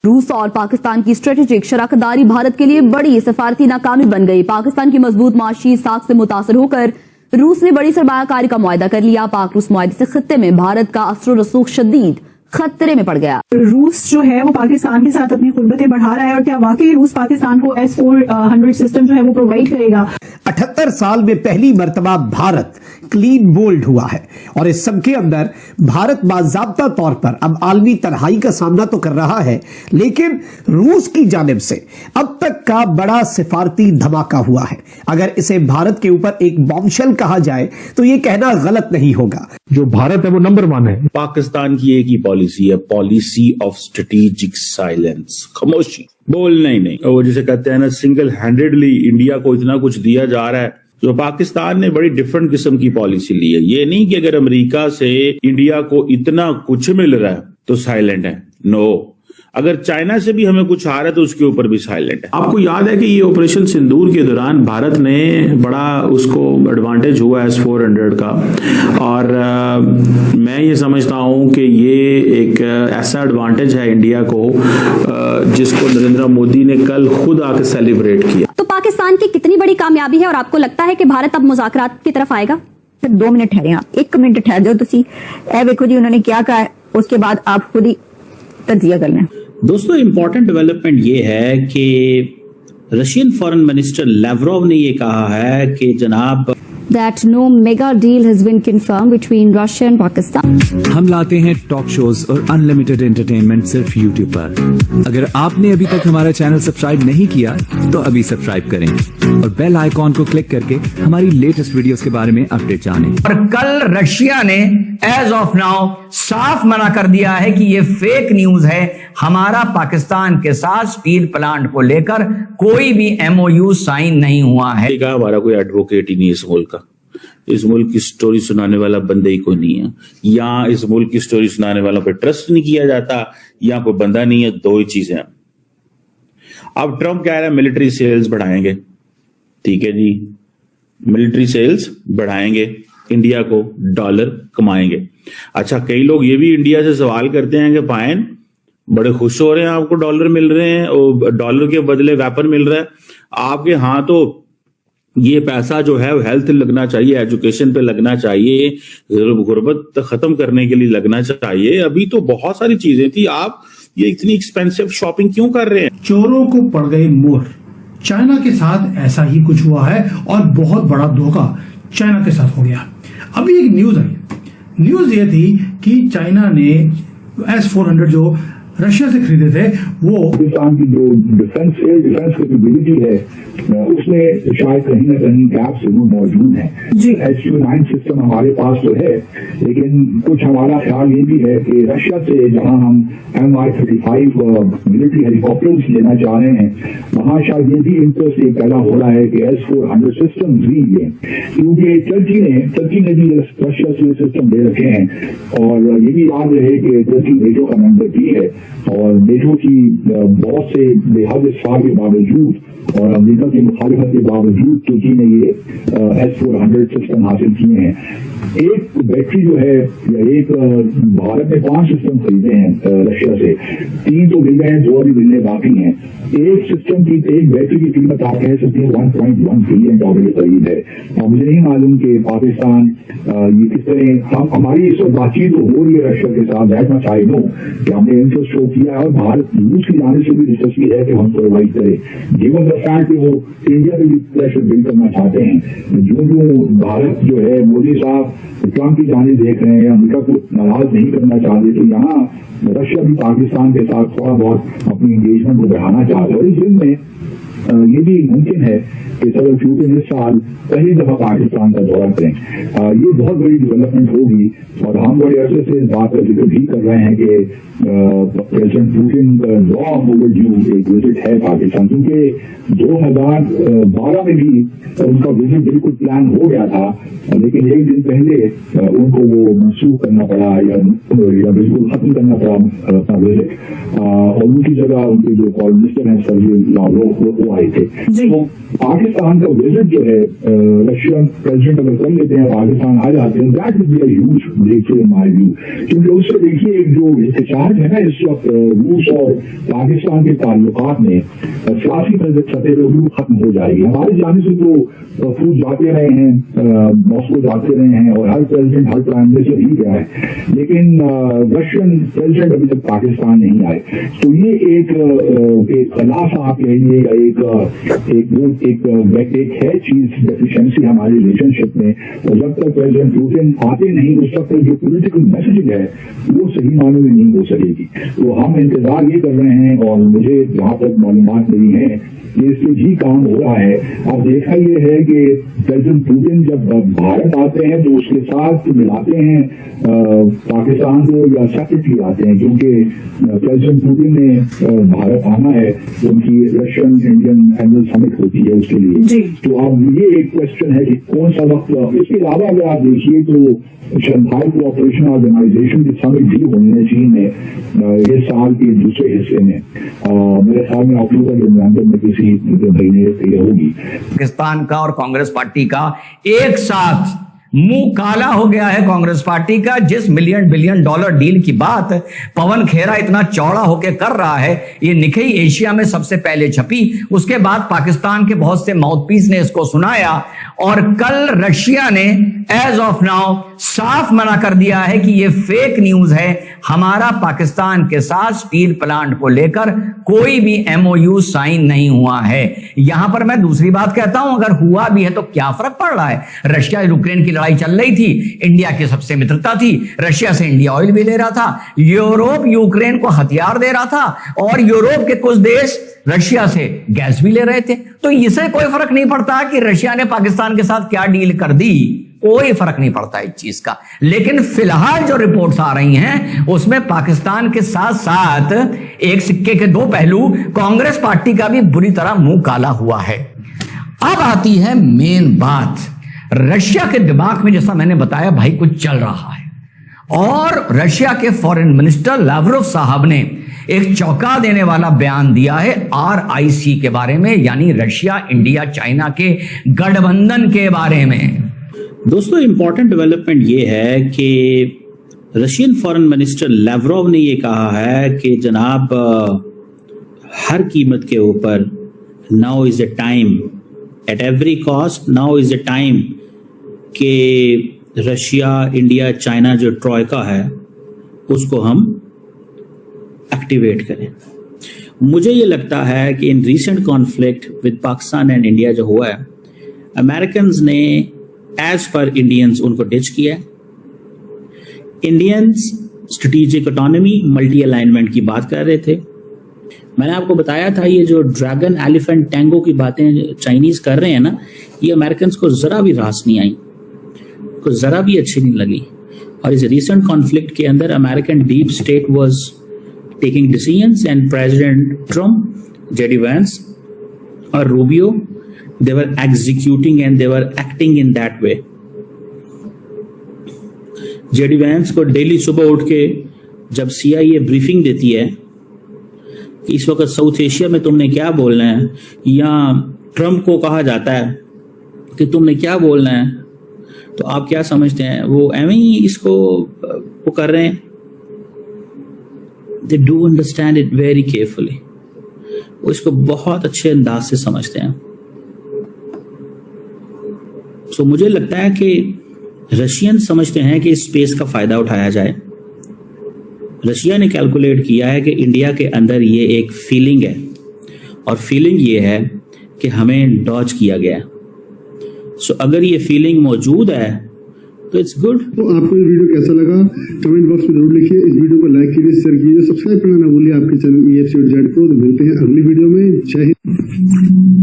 रूस और पाकिस्तान की स्ट्रेटेजिक शराकतदारी भारत के लिए बड़ी सफारती नाकामी बन गई। पाकिस्तान की मजबूत माशी साख से मुतासर होकर रूस ने बड़ी सरमायाकारी का मुआहदा कर लिया। पाक रूस मुआहदे से खत्ते में भारत का असर रसूख शदीद खतरे में पड़ गया। रूस जो है वो पाकिस्तान के साथ अपनी कुर्बतें बढ़ा रहा है और क्या वाकई रूस पाकिस्तान को S-400 सिस्टम जो है वो प्रोवाइड करेगा। 78 साल में पहली मर्तबा भारत क्लीन बोल्ड हुआ है और इस सब के अंदर भारत बाज़ाब्ता तौर पर अब आलमी तनहाई का सामना तो कर रहा है, लेकिन रूस की जानिब से अब तक का बड़ा सिफारती धमाका हुआ है। अगर इसे भारत के ऊपर एक बॉम्बशेल कहा जाए तो यह कहना गलत नहीं होगा। जो भारत है वो नंबर 1 है। पाकिस्तान की एक ही पॉलिसी है, पॉलिसी ऑफ स्ट्रेटेजिक साइलेंस, खामोशी, बोलना ही नहीं। और जिसे कहते हैं ना, सिंगल हैंडेडली इंडिया को इतना कुछ दिया जा रहा है। जो पाकिस्तान ने बड़ी डिफरेंट किस्म की पॉलिसी ली है। ये नहीं कि अगर अमेरिका से इंडिया को इतना कुछ मिल रहा है तो साइलेंट है, नो। अगर चाइना से भी हमें कुछ आ रहा है तो उसके ऊपर भी साइलेंट है। आपको याद है कि ये ऑपरेशन सिंदूर के दौरान भारत ने बड़ा उसको एडवांटेज हुआ S-400 का, और मैं ये समझता हूं कि ये एक ऐसा एडवांटेज है इंडिया को जिसको नरेंद्र मोदी ने कल खुद आकर सेलिब्रेट किया। तो पाकिस्तान की कितनी बड़ी कामयाबी है और आपको लगता है कि भारत अब मुज़ाकरात की तरफ आएगा? 2 मिनट ठहरे, 1 मिनट ठहर जाओ। तुसी ए देखो जी उन्होंने क्या कहा, उसके बाद आप खुद ही तजिया कर लें। दोस्तों, इंपॉर्टेंट डेवलपमेंट ये है कि रशियन फॉरेन मिनिस्टर लावरोव ने ये कहा है कि जनाब that no mega deal has been confirmed between Russia and Pakistan. हम लाते हैं टॉक शोज और अनलिमिटेड एंटरटेनमेंट सिर्फ YouTube पर। अगर आपने अभी तक हमारा चैनल सब्सक्राइब नहीं किया तो अभी सब्सक्राइब करें और बेल आइकॉन को क्लिक करके हमारी लेटेस्ट वीडियोस के बारे में अपडेट जानें। और कल रशिया ने एज ऑफ नाउ साफ मना कर दिया है कि ये फेक न्यूज है। हमारा पाकिस्तान के साथ स्टील प्लांट को लेकर कोई भी MOU साइन नहीं हुआ है। हमारा कोई एडवोकेट ही नहीं है इस मुल्क का। इस मुल्क की स्टोरी सुनाने वाला बंदा ही कोई नहीं है। या इस मुल्क की स्टोरी सुनाने वालों पर ट्रस्ट नहीं किया जाता, या कोई बंदा नहीं है। 2 ही चीजें हैं। अब ट्रंप कह रहा है मिलिट्री सेल्स बढ़ाएंगे, ठीक है जी, मिलिट्री सेल्स बढ़ाएंगे, इंडिया को डॉलर कमाएंगे। अच्छा, कई लोग ये भी इंडिया से सवाल करते हैं कि पायन बड़े खुश हो रहे हैं, आपको डॉलर मिल रहे हैं और डॉलर के बदले वेपन मिल रहा है आपके। हाँ, तो ये पैसा जो है हेल्थ लगना चाहिए, एजुकेशन पे लगना चाहिए, गुर्बत खत्म करने के लिए लगना चाहिए। अभी तो बहुत सारी चीजें थी। आप ये इतनी एक्सपेंसिव शॉपिंग क्यों कर रहे हैं? चोरों को पड़ गई मोहर। चाइना के साथ ऐसा ही कुछ हुआ है और बहुत बड़ा धोखा चाइना के साथ हो गया। अभी एक न्यूज आई। न्यूज ये थी कि चाइना ने S-400 जो रशिया से खरीदे थे वो पाकिस्तान की जो डिफेंस कैपेबिलिटी है उसमें शायद कहीं ना कहीं गैप जरूर मौजूद है। H-9 सिस्टम हमारे पास तो है, लेकिन कुछ हमारा ख्याल ये भी है कि रशिया से जहां हम Mi-35 मिलिट्री हेलीकॉप्टर्स लेना चाह रहे हैं, वहां शायद ये भी इंटरेस्ट पैदा हो रहा है कि S-400 सिस्टम भी लें, क्योंकि टर्की ने भी रशिया से सिस्टम दे रखे हैं। और ये भी याद रहे कि टर्की नेटो का मेंबर भी है और नेटो की बहुत से बेहद इस्फार के बावजूद और अमेरिका की मुखालिफत के बावजूद तुर्की ने ये S-400 सिस्टम हासिल किए हैं। एक बैटरी जो है, एक भारत ने 5 सिस्टम खरीदे हैं रशिया से, 3 तो मिल गए हैं, 2 अभी मिलने बाकी हैं। एक सिस्टम की, एक बैटरी की कीमत आप कह सकते हैं $1.1 बिलियन के करीब है। और मुझे नहीं मालूम कि पाकिस्तान ये किस तरह, हमारी इस वक्त बातचीत हो रही है रशिया के साथ, दैट मच आई नो कि हमने इंटरेस्ट शो किया है और भारत रूस की जाने से भी दिलचस्पी है कि हम प्रोवाइड करें। जीवन द फैक्ट कि वो इंडिया में भी प्रेशर बिल्ड करना चाहते हैं। जो भारत जो है, मोदी साहब ट्रंप की जाने देख रहे हैं, अमेरिका को नाराज नहीं करना चाहते, तो यहाँ रशिया भी पाकिस्तान के साथ थोड़ा बहुत अपनी एंगेजमेंट को बढ़ाना चाहते हैं। और इस दिन में ये भी मुमकिन है कि सदर पुतिन इस साल पहली दफा पाकिस्तान का दौरा करें। ये बहुत बड़ी डेवलपमेंट होगी और हम बड़े अरसे से इस बात का जिक्र भी कर रहे हैं कि प्रेसिडेंट पुतिन का लॉन्ग ओवरड्यू एक विजिट है पाकिस्तान, क्योंकि 2012 में भी उनका विजिट बिल्कुल प्लान हो गया था, लेकिन एक दिन पहले उनको वो मनसूख करना पड़ा या बिल्कुल खत्म करना पड़ा अपना विजिट, और उनकी जगह उनके जो फॉरेन मिनिस्टर हैं सर्जी लावरोव वो आए थे। तो पाकिस्तान का विजिट जो है रशियन प्रेसिडेंट अगर कर लेते हैं, पाकिस्तान आ जाते हैं, that will be a huge breakthrough in my view, क्योंकि उससे देखिए एक जो हिचकिचाहट खटपटाहट है ना इस वक्त रूस और पाकिस्तान के ताल्लुकात में सियासी सतह पर भी खत्म हो जाएगी। हमारे जाने से तो फूट जाते रहे हैं, मॉस्को जाते रहे हैं और हर प्रेसिडेंट हर प्राइम मिनिस्टर ही गया है, लेकिन रशियन प्रेसिडेंट अभी तक पाकिस्तान नहीं आए। तो ये एक खलास आप कहेंगे एक है चीज डेफिशिएंसी हमारे रिलेशनशिप में। और जब तक प्रेसिडेंट पुतिन आते नहीं उस तक जो पॉलिटिकल मैसेजिंग है वो सही मानों में नहीं हो सकेगी। तो हम इंतजार ये कर रहे हैं और मुझे जहां तक मालूमात नहीं है ये इससे भी काम हो रहा है। अब देखा ये है कि प्रेसिडेंट पुतिन जब भारत आते हैं तो उसके साथ मिलाते हैं पाकिस्तान को या सेपरेटली आते हैं, क्योंकि प्रेसिडेंट पुतिन ने भारत आना है, उनकी रशियन इंडियन एनुअल समिट होती है उसके लिए। तो अब ये एक क्वेश्चन है कि कौन सा वक्त। इसके अलावा अगर आप देखिए तो शंघाई कोऑपरेशन ऑर्गेनाइजेशन की समिट भी होनी है चीन में इस साल के दूसरे हिस्से में, मेरे ख्याल में अक्टूबर नवंबर में किसी महीने होगी। पाकिस्तान का और कांग्रेस पार्टी का एक साथ मुंह काला हो गया है। कांग्रेस पार्टी का जिस $1 बिलियन डील की बात पवन खेरा इतना चौड़ा होकर कर रहा है, ये निकई एशिया में सबसे पहले छपी, उसके बाद पाकिस्तान के बहुत से माउथपीस ने इसको सुनाया और कल रशिया ने एज ऑफ नाउ साफ मना कर दिया है कि ये फेक न्यूज है। हमारा पाकिस्तान के साथ स्टील प्लांट को लेकर कोई भी MOU साइन नहीं हुआ है। यहां पर मैं दूसरी बात कहता हूं, अगर हुआ भी है तो क्या फर्क पड़ रहा है। रशिया यूक्रेन की लड़ाई चल रही थी, इंडिया की सबसे मित्रता थी, रशिया से इंडिया ऑयल भी ले रहा था, यूरोप यूक्रेन को हथियार दे रहा था और यूरोप के कुछ देश रशिया से गैस भी ले रहे थे। तो इससे कोई फर्क नहीं पड़ता कि रशिया ने पाकिस्तान के साथ क्या डील कर दी, कोई फर्क नहीं पड़ता इस चीज का। लेकिन फिलहाल जो रिपोर्ट्स आ रही हैं उसमें पाकिस्तान के साथ साथ एक सिक्के के दो पहलू, कांग्रेस पार्टी का भी बुरी तरह मुंह काला हुआ है। अब आती है मेन बात, रशिया के दिमाग में जैसा मैंने बताया भाई कुछ चल रहा है और रशिया के फॉरेन मिनिस्टर लावरोव साहब ने एक चौंका देने वाला बयान दिया है RIC के बारे में, यानी रशिया इंडिया चाइना के गठबंधन के बारे में। दोस्तों इंपॉर्टेंट डेवलपमेंट ये है कि रशियन फॉरेन मिनिस्टर लावरोव ने ये कहा है कि जनाब हर कीमत के ऊपर now is a time, at every cost now is a time कि रशिया इंडिया चाइना जो ट्रॉयका है उसको हम एक्टिवेट करें। मुझे ये लगता है कि in recent conflict with Pakistan and India जो हुआ है, अमेरिकन्स ने एज पर इंडियंस उनको डिच किया। Indians strategic autonomy multi alignment की बात कर रहे थे। मैंने आपको बताया था ये जो ड्रैगन एलिफेंट टैंगो की बातें चाइनीज कर रहे हैं ना, ये अमेरिकन्स को जरा भी रास नहीं आई, को जरा भी अच्छी नहीं लगी। और इस रिसेंट कॉन्फ्लिक्ट के अंदर American deep state was taking decisions and president Trump, JD Vance और Rubio, they were executing and they were acting in that way. JD Vance को डेली सुबह उठ के जब CIA ब्रीफिंग देती है कि इस वक्त साउथ एशिया में तुमने क्या बोलना है, या ट्रम्प को कहा जाता है कि तुमने क्या बोलना है, तो आप क्या समझते हैं वो एवं ही इसको वो कर रहे हैं। They do understand it very carefully. वो इसको बहुत अच्छे अंदाज से समझते हैं। तो मुझे लगता है कि रशियन समझते हैं कि इस स्पेस का फायदा उठाया जाए। रशिया ने कैलकुलेट किया है कि इंडिया के अंदर ये एक फीलिंग है और फीलिंग ये है कि हमें डॉज किया गया है। सो अगर ये फीलिंग मौजूद है तो इट्स गुड। तो आपको ये वीडियो कैसा लगा कमेंट बॉक्स में जरूर लिखिए। इस वीडियो को लाइक कीजिए, शेयर कीजिए, सब्सक्राइब करना ना भूलिए आपके चैनल EFC.Z को। मिलते हैं अगली वीडियो में। जय हिंद।